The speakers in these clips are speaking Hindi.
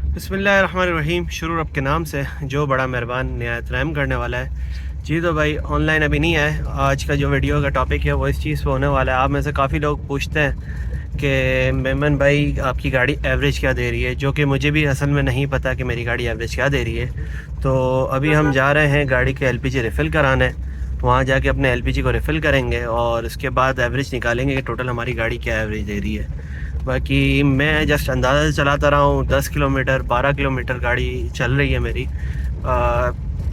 बिस्मिल्लाहिर्रहमानिर्रहीम। शुरू रब के नाम से जो बड़ा मेहरबान निहायत रहम करने वाला है। जी तो भाई ऑनलाइन अभी नहीं है। आज का जो वीडियो का टॉपिक है वो इस चीज़ पे होने वाला है। आप में से काफ़ी लोग पूछते हैं कि मेमन भाई आपकी गाड़ी एवरेज क्या दे रही है, जो कि मुझे भी असल में नहीं पता कि मेरी गाड़ी एवरेज क्या दे रही है। तो अभी हम जा रहे हैं गाड़ी के एलपीजी रिफ़िल कराने। वहाँ जाके अपने एलपीजी को रिफ़िल करेंगे और उसके बाद एवरेज निकालेंगे कि टोटल हमारी गाड़ी क्या एवरेज दे रही है। बाकी मैं जस्ट अंदाज़ा से चलाता रहा हूँ। 10 किलोमीटर 12 किलोमीटर गाड़ी चल रही है मेरी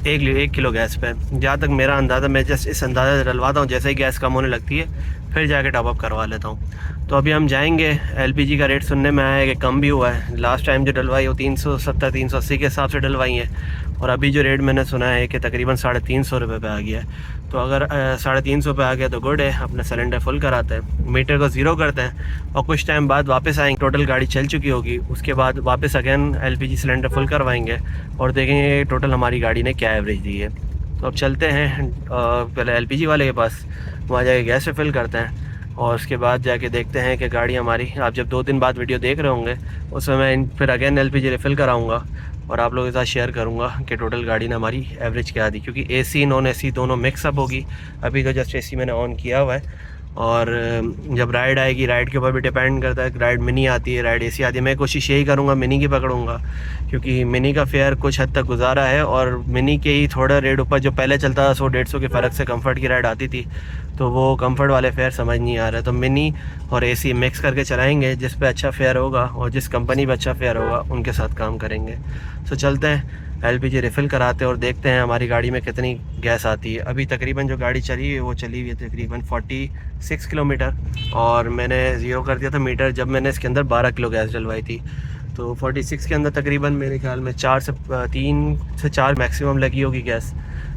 एक किलो गैस पे। जहाँ तक मेरा अंदाज़ा, मैं जस्ट इस अंदाज़े से डलवाता हूँ, जैसे ही गैस कम होने लगती है फिर जाके टॉप अप करवा लेता हूँ। तो अभी हम जाएंगे। एलपीजी का रेट सुनने में आया है कि कम भी हुआ है। लास्ट टाइम जो डलवाई वो 370 380 के हिसाब से डलवाई है, और अभी जो रेट मैंने सुना है कि तकरीबन 350 रुपये पे आ गया है। तो अगर 350 पे आ गया तो गुड है। अपना सिलेंडर फुल कराते हैं, मीटर को ज़ीरो करते हैं और कुछ टाइम बाद वापस आएंगे। टोटल गाड़ी चल चुकी होगी, उसके बाद वापस अगेन एलपीजी सिलेंडर फुल करवाएंगे और देखेंगे टोटल हमारी गाड़ी ने क्या एवरेज दी है। तो अब चलते हैं पहले एलपीजी वाले के पास, वहाँ जाके गैस रिफ़िल करते हैं और उसके बाद जाके देखते हैं कि गाड़ी हमारी, आप जब 2 दिन बाद वीडियो देख रहे होंगे उसमें मैं फिर अगेन एलपीजी रिफ़िल कराऊँगा और आप लोगों के साथ शेयर करूँगा कि टोटल गाड़ी ने हमारी एवरेज क्या दी। क्योंकि एसी नॉन एसी दोनों मिक्सअप होगी। अभी तो जस्ट एसी मैंने ऑन किया हुआ है, और जब राइड आएगी, राइड के ऊपर भी डिपेंड करता है। राइड मिनी आती है, राइड एसी आती है। मैं कोशिश यही करूँगा मिनी की पकड़ूँगा, क्योंकि मिनी का फेयर कुछ हद तक गुजारा है और मिनी के ही थोड़ा रेट ऊपर जो पहले चलता था 100-150 के फ़र्क से कंफर्ट की राइड आती थी, तो वो कंफर्ट वाले फेयर समझ नहीं आ रहा। तो मिनी और एसी मिक्स करके चलाएंगे, जिस पे अच्छा फेयर होगा और जिस कंपनी पे अच्छा फेयर होगा उनके साथ काम करेंगे। तो चलते हैं एलपीजी रिफ़िल कराते हैं और देखते हैं हमारी गाड़ी में कितनी गैस आती है। अभी तकरीबन जो गाड़ी चली है वो चली हुई है तकरीबन 46 किलोमीटर, और मैंने ज़ीरो कर दिया था मीटर जब मैंने इसके अंदर 12 किलो गैस डलवाई थी। तो 46 के अंदर तकरीबन मेरे ख्याल में 3 से 4 मैक्सिमम लगी होगी गैस।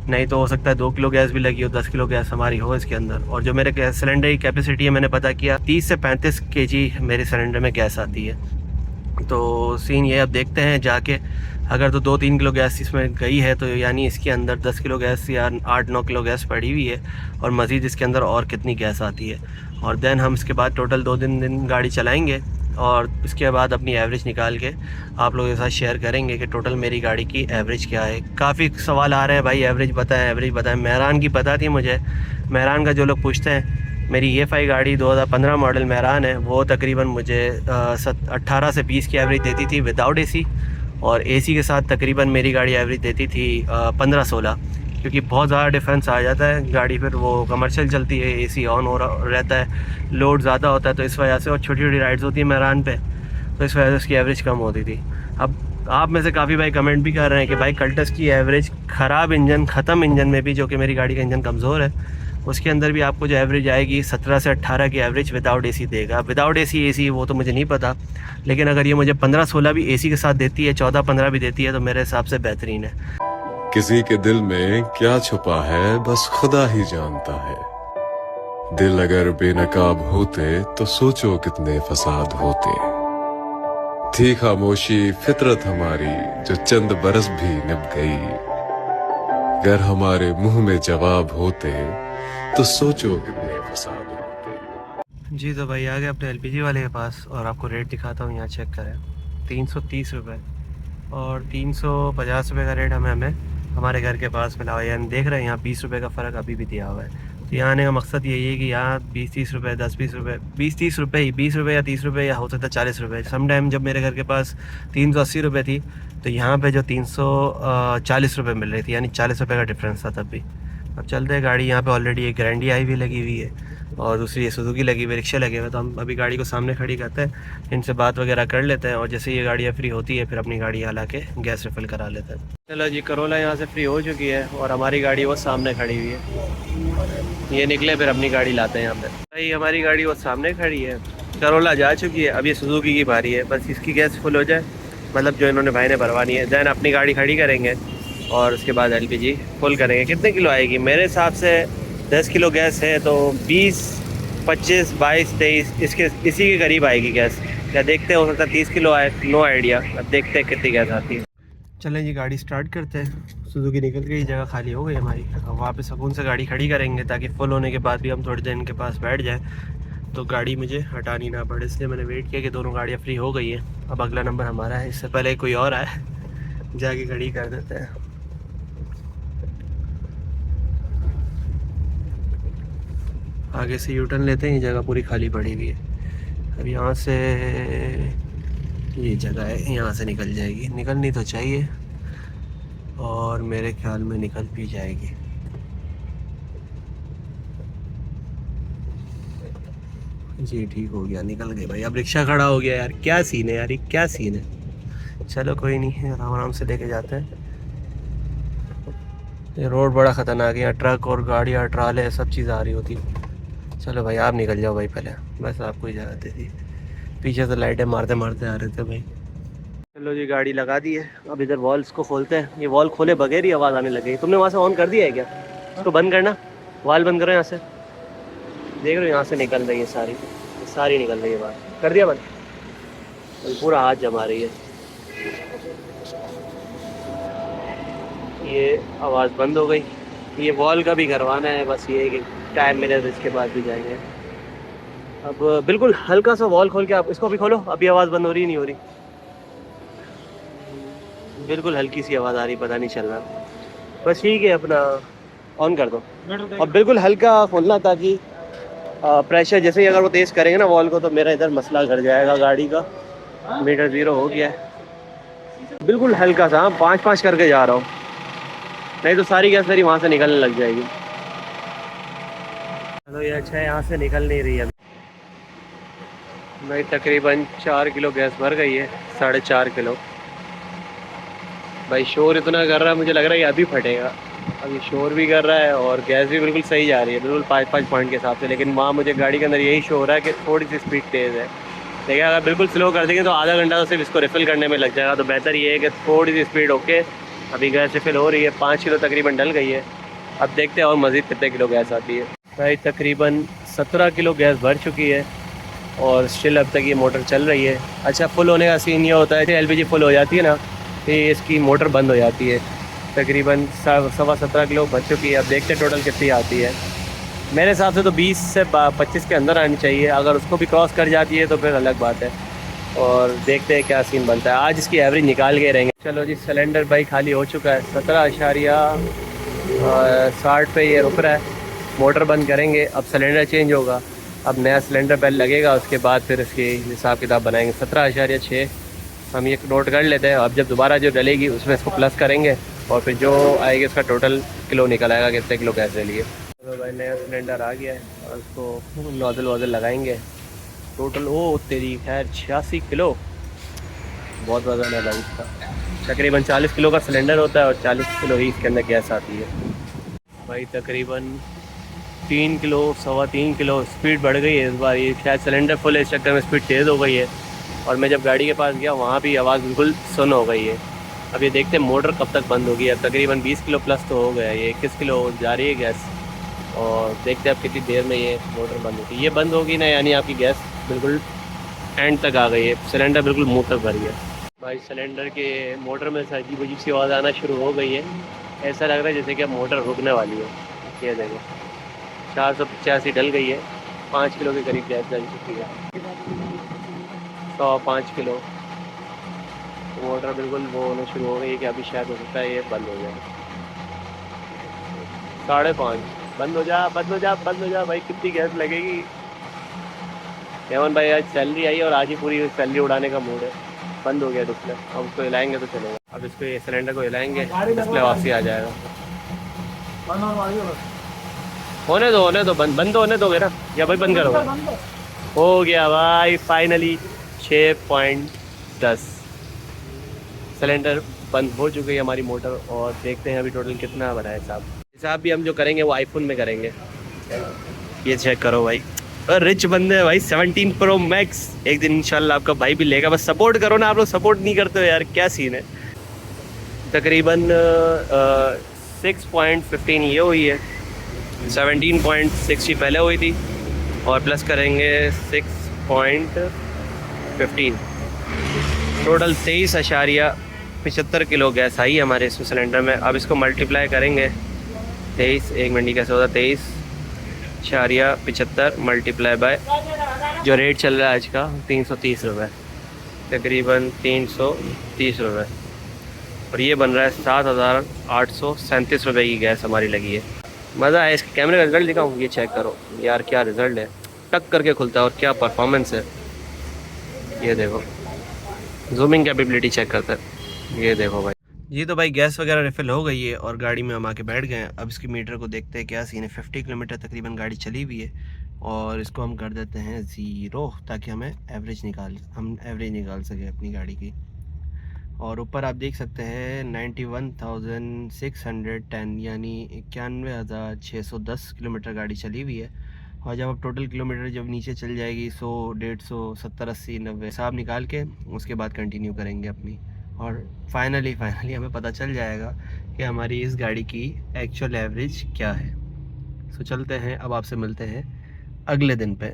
नहीं तो हो सकता है 2 किलो गैस भी लगी हो, 10 किलो गैस हमारी हो इसके अंदर। और जो मेरे गैस सिलेंडर की कैपेसिटी है, मैंने पता किया 30 से 35 केजी मेरे सिलेंडर में गैस आती है। तो सीन ये, अब देखते हैं जाके, अगर तो 2-3 किलो गैस इसमें गई है तो यानी इसके अंदर 10 किलो गैस या 8-9 किलो गैस पड़ी हुई है, और मज़ीद इसके अंदर और कितनी गैस आती है। और देन हम इसके बाद टोटल 2 दिन गाड़ी चलाएंगे और इसके बाद अपनी एवरेज निकाल के आप लोगों के साथ शेयर करेंगे कि टोटल मेरी गाड़ी की एवरेज क्या है। काफ़ी सवाल आ रहे हैं, भाई एवरेज बताएं, एवरेज बताएं। मेहरान की पता थी मुझे। मेहरान का जो लोग पूछते हैं, मेरी EFI गाड़ी 2015 मॉडल मेहरान है, वो तकरीबन मुझे 18 से 20 की एवरेज देती थी विदाउट एसी, और एसी के साथ तकरीबन मेरी गाड़ी एवरेज देती थी 15-16। क्योंकि बहुत ज़्यादा डिफरेंस आ जाता है गाड़ी, फिर वो कमर्शियल चलती है, एसी ऑन हो रहता है, लोड ज़्यादा होता है, तो इस वजह से, और छोटी छोटी राइड्स होती है मेहरान पे, तो इस वजह से उसकी एवरेज कम होती थी। अब आप में से काफ़ी भाई कमेंट भी कर रहे हैं कि भाई कल्टस की एवरेज ख़राब इंजन, ख़त्म इंजन में भी, जो कि मेरी गाड़ी का इंजन कमज़ोर है, उसके अंदर भी आपको जो एवरेज आएगी 17 से 18 की एवरेज विदाउट एसी देगा। विदाउट एसी वो तो मुझे नहीं पता, लेकिन अगर ये मुझे 15-16 भी एसी के साथ देती है, 14-15 भी देती है, तो मेरे हिसाब से बेहतरीन है। किसी के दिल में क्या छुपा है बस खुदा ही जानता है। दिल अगर बेनकाब होते तो सोचो कितने फसाद होते। थी खामोशी फितरत हमारी जो चंद बरस भी निभ गई। अगर हमारे मुंह में जवाब होते तो सोचो कितने फसाद होते। जी तो भाई आ गए अपने एलपीजी वाले के पास और आपको रेट दिखाता हूँ। यहाँ चेक करें, 330 रुपये और 350 रुपये का रेट हमें हमारे घर के पास मिला हुआ है। यानी देख रहे हैं यहाँ 20 रुपये का फ़र्क अभी भी दिया हुआ है। तो यहाँ आने का मकसद यही है कि यहाँ 20-30 रुपये, 10-20 रुपये, 20-30 रुपये ही, 20 रुपये या 30 रुपये, या हो सकता है 40 रुपये। सम टाइम जब मेरे घर के पास 380 रुपये थी, तो यहाँ पे जो 340 रुपये मिल रही थी, यानी 40 रुपये का डिफरेंस था तब भी। अब चलते हैं गाड़ी, यहाँ पे ऑलरेडी एक ग्रैंडी आई भी लगी हुई है और दूसरी सुजुकी लगी हुई, रिक्शे लगे हुए। तो हम अभी गाड़ी को सामने खड़ी करते हैं, इनसे बात वगैरह कर लेते हैं, और जैसे ये गाड़ियाँ फ्री होती है फिर अपनी गाड़ी यहाँ ला के गैस रिफ़िल करा लेते हैं। चलो जी, करोला यहाँ से फ्री हो चुकी है और हमारी गाड़ी वो सामने खड़ी हुई है। ये निकले फिर अपनी गाड़ी लाते हैं यहाँ पे। भाई हमारी गाड़ी वो सामने खड़ी है, करोला जा चुकी है, अब ये सुजुकी की बारी है। बस इसकी गैस फुल हो जाए, मतलब जो इन्होंने भाई ने भरवानी है, दैन अपनी गाड़ी खड़ी करेंगे और उसके बाद एलपीजी फुल करेंगे। कितने किलो आएगी? मेरे हिसाब से 10 किलो गैस है तो 20, 25, 22, 23 इसी के करीब आएगी गैस। या देखते हैं, हो सकता है 30 किलो आए, नो आइडिया। अब देखते हैं कितनी गैस आती है। चलें जी, गाड़ी स्टार्ट करते हैं। सुजुकी निकल गई, जगह खाली हो गई हमारी। अब वहाँ पे सुकून से गाड़ी खड़ी करेंगे ताकि फुल होने के बाद भी हम थोड़ी देर इनके पास बैठ जाएँ। तो गाड़ी मुझे हटानी ना पड़े, इसलिए मैंने वेट किया कि दोनों गाड़ियाँ फ्री हो गई हैं। अब अगला नंबर हमारा है, इससे पहले कोई और आए, जाके खड़ी कर देते हैं। आगे से यू टर्न लेते हैं, ये जगह पूरी खाली पड़ी हुई है। अब यहाँ से ये जगह है, यहाँ से निकल जाएगी, निकलनी तो चाहिए और मेरे ख्याल में निकल भी जाएगी। जी ठीक हो गया, निकल गए भाई। अब रिक्शा खड़ा हो गया यार, क्या सीन है यार, ये क्या सीन है। चलो कोई नहीं, आराम आराम से लेके जाते हैं। ये रोड बड़ा ख़तरनाक है, यहाँ ट्रक और गाड़ियाँ ट्राले सब चीज़ आ रही होती। चलो भाई आप निकल जाओ भाई पहले, बस आपको इजाज़त दे दी। पीछे से लाइटें मारते मारते आ रहे थे भाई। चलो जी गाड़ी लगा दी है, अब इधर वॉल्स को खोलते हैं। ये वॉल खोले बगैर ही आवाज़ आने लगी। तुमने वहाँ से ऑन कर दिया है क्या? इसको बंद करना, वॉल बंद करो यहाँ से। देख रहे हो यहाँ से निकल रही है सारी, सारी निकल रही है बाहर। कर दिया बंद, पूरा हाथ जमा रही है। ये आवाज़ बंद हो गई। ये वॉल का भी करवाना है, बस ये कि टाइम मिले तो इसके बाद भी जाएंगे। अब बिल्कुल हल्का सा वॉल खोल के आप इसको भी खोलो, अभी आवाज़ बंद हो रही नहीं हो रही, बिल्कुल हल्की सी आवाज़ आ रही, पता नहीं चल रहा। बस ठीक है, अपना ऑन कर दो और बिल्कुल हल्का खोलना, ताकि प्रेशर जैसे ही अगर वो तेज़ करेंगे ना वॉल को, तो मेरा इधर मसला कर जाएगा गाड़ी का। मीटर 0 हो गया है। बिल्कुल हल्का सा, 5-5 करके जा रहा हूँ, नहीं तो सारी गैस मेरी वहाँ से निकलने लग जाएगी। चलो ये अच्छा है, यहाँ से निकल नहीं रही है अभी। भाई तकरीबन 4 किलो गैस भर गई है, 4.5 किलो। भाई शोर इतना कर रहा है, मुझे लग रहा है ये अभी फटेगा। अभी शोर भी कर रहा है और गैस भी बिल्कुल सही जा रही है, बिल्कुल 5-5 पॉइंट के हिसाब से। लेकिन वहाँ मुझे गाड़ी के अंदर यही शो हो रहा है कि थोड़ी सी स्पीड तेज़ है। देखिए अगर बिल्कुल स्लो कर देंगे तो आधा घंटा तो सिर्फ इसको रिफ़िल करने में लग जाएगा। तो बेहतर ये है कि थोड़ी सी स्पीड ओके। अभी गैस रिफ़िल हो रही है, 5 किलो तकरीबन डल गई है। अब देखते हैं और मज़ीद कितने किलो गैस आती है। भाई तकरीबन 17 किलो गैस भर चुकी है और स्टिल अब तक ये मोटर चल रही है। अच्छा, फुल होने का सीन ये होता है कि LPG फुल हो जाती है ना, तो इसकी मोटर बंद हो जाती है। तकरीबन 17.25 किलो बच चुकी है। अब देखते हैं टोटल कितनी आती है। मेरे हिसाब से तो 20 से 25 के अंदर आनी चाहिए। अगर उसको भी क्रॉस कर जाती है तो फिर अलग बात है। और देखते हैं क्या सीन बनता है। आज इसकी एवरेज निकाल के रहेंगे। चलो जी, सिलेंडर भाई खाली हो चुका है। 17.60 पे ये रुक रहा है। मोटर बंद करेंगे, अब सिलेंडर चेंज होगा, अब नया सिलेंडर पहले लगेगा, उसके बाद फिर इसकी हिसाब किताब बनाएंगे। 17.6 हम ये नोट कर लेते हैं। अब जब दोबारा जो डलेगी उसमें इसको प्लस करेंगे और फिर जो आएगी उसका टोटल किलो निकल आएगा, कितने किलो गैस ले लिए। तो भाई नया सिलेंडर आ गया है और उसको नोजल वोजल लगाएंगे। टोटल ओ तेरी खैर 86 किलो, बहुत वजन है भाई इसका। तकरीबन 40 किलो का सिलेंडर होता है और 40 किलो ही इसके अंदर गैस आती है। भाई तकरीबन 3 किलो 3.25 किलो स्पीड बढ़ गई है इस बार। ये शायद सिलेंडर फुल है, इस चक्कर में स्पीड तेज़ हो गई है। और मैं जब गाड़ी के पास गया वहाँ भी आवाज़ बिल्कुल सुन हो गई है। अब ये देखते हैं मोटर कब तक बंद होगी। अब तकरीबन 20 किलो प्लस तो हो गया, ये 21 किलो जा रही है गैस। और देखते हैं अब कितनी देर में ये मोटर बंद होगी। ये बंद होगी ना, यानी आपकी गैस बिल्कुल एंड तक आ गई है, सिलेंडर बिल्कुल मुँह तक भर गया। भाई सिलेंडर के मोटर में से अजीब अजीब सी आवाज़ आना शुरू हो गई है। ऐसा लग रहा है जैसे कि अब मोटर रुकने वाली है। ये देखो 485 डल गई है, 5 किलो के करीब गैस डल चुकी है। 105 किलो मोटर बिल्कुल वो होने शुरू हो गई है कि अभी शायद हो सकता है ये बंद हो जाए। 5.5 बंद हो जा, बंद हो जा, बंद हो जा। भाई कितनी गैस लगेगी। हेमन भाई आज सैलरी आई और आज ही पूरी सैलरी उड़ाने का मूड है। बंद हो गया डिस्प्ले, अब उसको हिलाएंगे तो चलेगा। अब इसको ये सिलेंडर को हिलाएंगे, डिस्प्ले वापसी आ जाएगा। होने दो बंद होने दोगे ना, या भाई बंद करोगे? हो गया भाई फाइनली 6.10 सिलेंडर बंद हो चुकी है हमारी मोटर। और देखते हैं अभी टोटल कितना बना है हिसाब भी हम जो करेंगे वो आईफोन में करेंगे। ये चेक करो भाई, रिच बंदे हैं भाई। 17 Pro Max एक दिन इंशाल्लाह आपका भाई भी लेगा। बस सपोर्ट करो ना, आप लोग सपोर्ट नहीं करते हो यार, क्या सीन है। तकरीबन 6.15 ये हुई है, 17.60 पहले हुई थी और प्लस करेंगे 6.15, टोटल 23.75 किलो गैस आई हमारे इस सिलेंडर में। अब इसको मल्टीप्लाई करेंगे 23, 1 मिनट कैसे होता, 23 0.75 मल्टीप्लाई बाय जो रेट चल रहा है आज का 330 रुपये, तकरीबन 330 रुपये, और ये बन रहा है 7,837 रुपये की गैस हमारी लगी है। मज़ा आया। इसके कैमरे का रिज़ल्ट दिखाऊँ, ये चेक करो यार क्या रिज़ल्ट है, टक करके खुलता है और क्या परफॉर्मेंस है। ये देखो, जूमिंग कैपेबिलिटी चेक करते हैं, ये देखो भाई जी। तो भाई गैस वगैरह रिफ़िल हो गई है और गाड़ी में हम आके बैठ गए हैं। अब इसकी मीटर को देखते हैं क्या सीन है। 50 किलोमीटर तकरीबन गाड़ी चली हुई है और इसको हम कर देते हैं 0 ताकि हम एवरेज निकाल सकें अपनी गाड़ी की। और ऊपर आप देख सकते हैं 91,610 यानी 91,610 किलोमीटर गाड़ी चली हुई है। और जब अब टोटल किलोमीटर जब नीचे चल जाएगी 100, 150, 70, 80, 90 हिसाब निकाल के उसके बाद कंटिन्यू करेंगे अपनी। और फाइनली हमें पता चल जाएगा कि हमारी इस गाड़ी की एक्चुअल एवरेज क्या है। सो चलते हैं, अब आपसे मिलते हैं अगले दिन पे।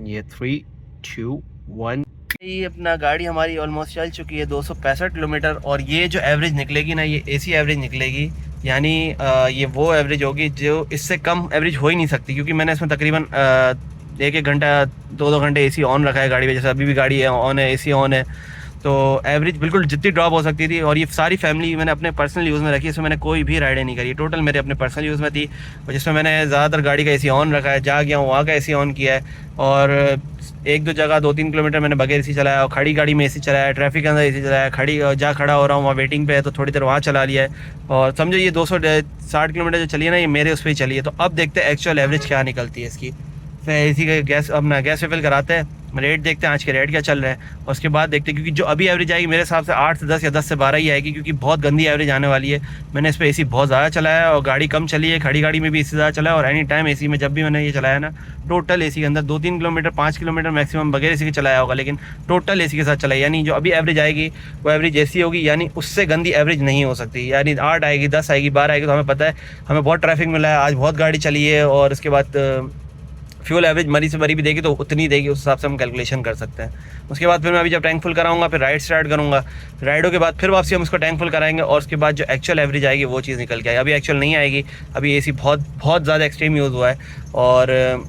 ये 3, 2, 1। ये अपना गाड़ी हमारी ऑलमोस्ट चल चुकी है 265 किलोमीटर, और ये जो एवरेज निकलेगी ना, ये एसी एवरेज निकलेगी। यानी ये वो एवरेज होगी जो इससे कम एवरेज हो ही नहीं सकती, क्योंकि मैंने इसमें तकरीबन 1-1 घंटा 2-2 घंटे एसी ऑन रखा है गाड़ी में। जैसे अभी भी गाड़ी है ऑन है, एसी ऑन है, तो एवरेज बिल्कुल जितनी ड्रॉप हो सकती थी। और ये सारी फैमिली मैंने अपने पर्सनल यूज़ में रखी है, इसमें मैंने कोई भी राइडें नहीं करी, टोटल मेरे अपने पर्सनल यूज़ में थी। और जिसमें मैंने ज़्यादातर गाड़ी का एसी ऑन रखा है, जा गया हूँ वहाँ का एसी ऑन किया है, और 1-2 जगह 2-3 किलोमीटर मैंने बगैर एसी चलाया, और खड़ी गाड़ी में एसी चलाया, ट्रैफिक के अंदर एसी चलाया, जा खड़ा हो रहा हूँ वहाँ वेटिंग पे है तो थोड़ी देर वहाँ चला लिया है। और समझो ये 260 किलोमीटर जो चली है ना, ये मेरे उस पर ही चली है। तो अब देखते हैं एक्चुअल एवरेज क्या निकलती है इसकी। फिर एसी का गैस अपना गैस रिफिल कराते हैं, रेट देखते हैं आज के रेट क्या चल रहा है, और उसके बाद देखते हैं, क्योंकि जो अभी एवरेज आएगी मेरे हिसाब से 8 से 10 या 10 से 12 ही आएगी, क्योंकि बहुत गंदी एवरेज आने वाली है। मैंने इस पर एसी बहुत ज़्यादा चलाया है और गाड़ी कम चली है, खड़ी गाड़ी में भी इससे ज़्यादा चला है। और एनी टाइम एसी में जब भी मैंने ये चलाया ना, टोटल एसी के अंदर 2-3 किलोमीटर 5 किलोमीटर मैक्सिमम बगैर एसी के चलाया होगा, लेकिन टोटल एसी के साथ चलाई। यानी जो अभी एवरेज आएगी वो एवरेज ऐसी होगी, यानी उससे गंदी एवरेज नहीं हो सकती। यानी 8 आएगी, 10 आएगी, 12 आएगी, तो हमें पता है हमें बहुत ट्रैफिक मिला है, आज बहुत गाड़ी चली है, और उसके बाद फ्यूल एवरेज मरी से मरी भी देगी तो उतनी देगी, उस हिसाब से हम कैलकुलेशन कर सकते हैं। उसके बाद फिर मैं अभी जब टैंक फुल कराऊंगा, फिर राइड स्टार्ट करूंगा, राइडों के बाद फिर वापसी हम उसको टैंक फुल कराएंगे, और उसके बाद जो एक्चुअल एवरेज आएगी वो चीज़ निकल के आएगी। अभी एक्चुअल नहीं आएगी, अभी एसी बहुत ज़्यादा एक्सट्रीम यूज़ हुआ है। और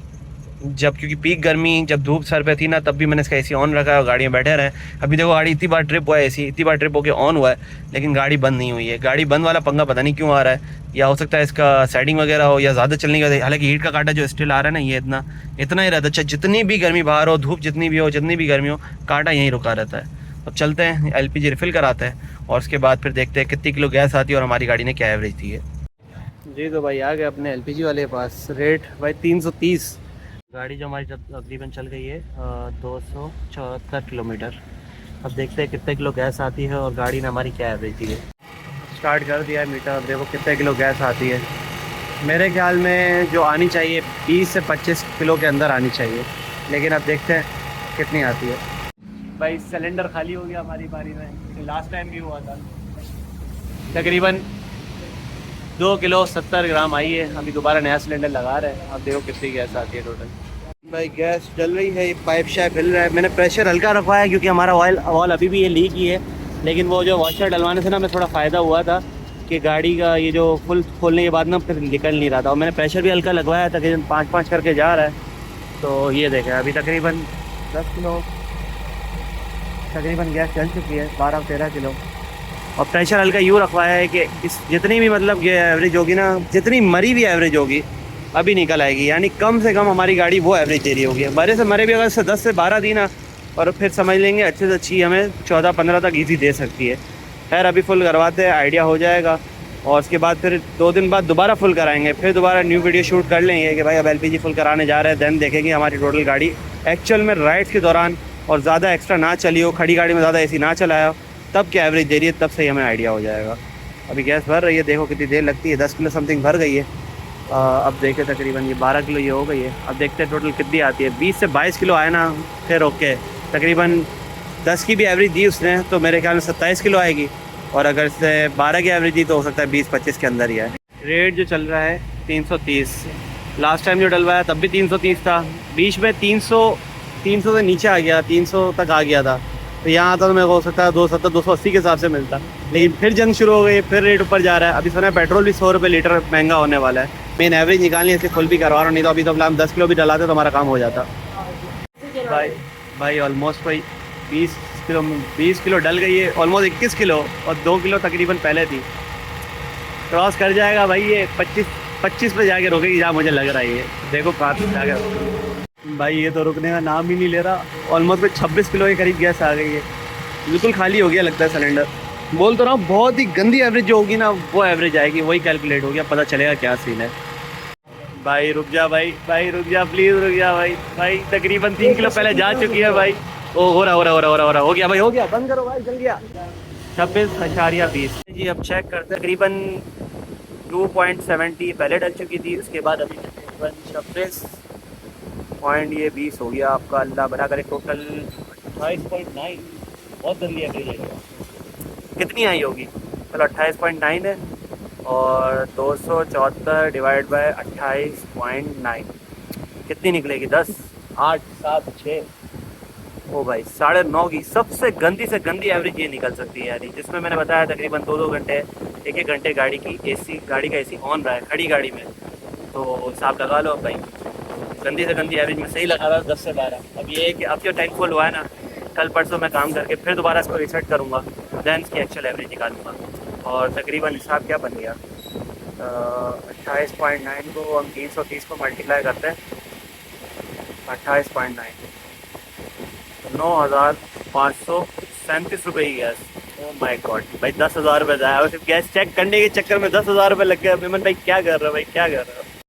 जब क्योंकि पीक गर्मी जब धूप सर पे थी ना, तब भी मैंने इसका एसी ऑन रखा है और गाड़ी में बैठे रहे। अभी देखो गाड़ी इतनी बार ट्रिप हुआ है, एसी इतनी बार ट्रिप होकर ऑन हुआ है, लेकिन गाड़ी बंद नहीं हुई है। गाड़ी बंद वाला पंगा पता नहीं क्यों आ रहा है, या हो सकता है इसका सेटिंग वगैरह हो, या ज़्यादा चलने की वजह। हालांकि हीट का कांटा जो स्टिल आ रहा है ना, ये इतना ही रहता है। अच्छा, जितनी भी गर्मी बाहर हो, धूप जितनी भी हो, जितनी भी गर्मी हो, कांटा यहीं रुका रहता है। अब चलते हैं LPG रिफ़िल कराते हैं, और उसके बाद फिर देखते हैं कितनी किलो गैस आती है और हमारी गाड़ी ने क्या एवरेज दी है। जी तो भाई आ गए अपने LPG वाले के पास। रेट भाई 330। गाड़ी जो हमारी तकरीबन चल गई है 274 किलोमीटर। अब देखते हैं कितने किलो गैस आती है और गाड़ी ने हमारी क्या एवरेज दी है। स्टार्ट कर दिया है मीटर, अब देखो कितने किलो गैस आती है। मेरे ख्याल में जो आनी चाहिए 20 से 25 किलो के अंदर आनी चाहिए, लेकिन अब देखते हैं कितनी आती है। भाई सिलेंडर खाली हो गया हमारी बारी में, लास्ट टाइम भी हुआ था। तकरीबन 2 किलो 70 ग्राम आई है। अभी दोबारा नया सिलेंडर लगा रहे हैं, अब देखो कितनी गैस आती है टोटल। भाई गैस जल रही है, ये पाइप शाइप हिल रहा है। मैंने प्रेशर हल्का रखवाया है क्योंकि हमारा ऑयल अभी भी ये लीक ही है, लेकिन वो जो वॉशर डलवाने से ना मैं थोड़ा फ़ायदा हुआ था कि गाड़ी का ये जो फुल खोलने के बाद ना फिर निकल नहीं रहा था। और मैंने प्रेशर भी हल्का लगवाया, तकरीबन 5-5 करके जा रहा है। तो ये देखें अभी तकरीबन 10 किलो तकरीबन गैस चल चुकी है, 12-13 किलो। और प्रेशर हल्का यूँ रखवाया है कि इस जितनी भी मतलब ये एवरेज होगी ना, जितनी मरी भी एवरेज होगी अभी निकल आएगी। यानी कम से कम हमारी गाड़ी वो एवरेज दे रही होगी। मरे से मरे भी अगर से 10 से 12 दी ना, और फिर समझ लेंगे अच्छे से अच्छी हमें 14-15 तक ईजी दे सकती है। खैर अभी फुल करवाते हैं, आइडिया हो जाएगा, और उसके बाद फिर 2 दिन बाद दोबारा फुल कराएंगे, फिर दोबारा न्यू वीडियो शूट कर लेंगे कि भाई अब LPG फुल कराने जा रहे हैं। देन देखेंगे हमारी टोटल गाड़ी एक्चुअल में राइड्स के दौरान और ज़्यादा एक्स्ट्रा ना चली हो, खड़ी गाड़ी में ज़्यादा एसी ना चलाया हो, तब क्या एवरेज दे रही है, तब सही हमें आइडिया हो जाएगा। अभी गैस भर रही है, देखो कितनी देर लगती है। 10 किलो समथिंग भर गई है। अब देखें तकरीबन ये 12 किलो ये हो गई है। अब देखते हैं टोटल कितनी आती है। 20 से 22 किलो आए ना, फिर ओके। तकरीबन 10 की भी एवरेज दी उसने, तो मेरे ख्याल में 27 किलो आएगी, और अगर इससे 12 की एवरेज दी तो हो सकता है 20-25 के अंदर ही आए। रेट जो चल रहा है 330। लास्ट टाइम जो डलवाया तब भी 330 था, बीच में 300 से नीचे आ गया, 300 तक आ गया था। तो यहाँ आता तो मेरे को हो सकता है 270-280 के हिसाब से मिलता, लेकिन फिर जंग शुरू हो गई, फिर रेट ऊपर जा रहा है। अभी सुना है पेट्रोल भी 100 रुपये लीटर महंगा होने वाला है। मेन एवरेज निकालनी है, इसलिए फुल भी करवा रहा हूँ, नहीं तो अभी तो हम 10 किलो भी डलाते तो हमारा काम हो जाता। भाई ऑलमोस्ट भाई 20 किलो डल गई है, ऑलमोस्ट 21 किलो, और 2 किलो तकरीबन पहले थी। क्रॉस कर जाएगा भाई ये 25 पे जाके रुकेगी जहाँ मुझे लग रहा है। ये देखो कहाँ पे जाके भाई, ये तो रुकने का नाम ही नहीं ले रहा। ऑलमोस्ट भाई 26 किलो के करीब गैस आ गई है, बिल्कुल खाली हो गया लगता है सिलेंडर। बोल तो रहा हूँ, बहुत ही गंदी एवरेज जो होगी ना वो एवरेज आएगी, वही कैलकुलेट हो गया, पता चलेगा क्या सीन है। भाई रुक जा भाई रुक जा, प्लीज़ रुक जा भाई तकरीबन 3 किलो पहले जा चुकी है भाई। ओ हो रहा हो गया भाई, हो गया, बंद करो भाई, चल गया 26.20 जी। अब चेक करते हैं, तकरीबन 2.70 पहले डल चुकी थी, उसके बाद अभी तकरीबन 26.20 हो गया आपका। अल्लाह बना करे, टोटल 28.9, बहुत जल्दी एवरेज है। कितनी आई होगी, चलो 28.9 है, और 274 डिवाइड बाय 28.9 कितनी निकलेगी? 10, 8, 7, 6, ओ भाई 9.5 की सबसे गंदी से गंदी एवरेज ये निकल सकती है यानी, जिसमें मैंने बताया तकरीबन 2-2 घंटे, 1-1 घंटे गाड़ी का एसी ऑन रहा है खड़ी गाड़ी में, तो हिसाब लगा लो भाई। गंदी से गंदी एवरेज में सही लगा रहा है 10 से 12। अब ये है कि अब जो टाइम फुल हुआ है ना, कल परसों मैं काम करके फिर दोबारा इसको रिसेट करूँगा, दैन इसकी एक्चुअल एवरेज निकालूंगा। और तकरीबन हिसाब क्या बन गया, 28.9 को हम 330 को मल्टीप्लाई करते हैं, 28.9 9,537 रुपये की गैस। ओ माय गॉड भाई, 10,000 रुपये जाया, सिर्फ गैस चेक करने के चक्कर में 10,000 रुपये लग गए। मेमन भाई क्या कर रहे हो भाई, क्या कर रहे हो?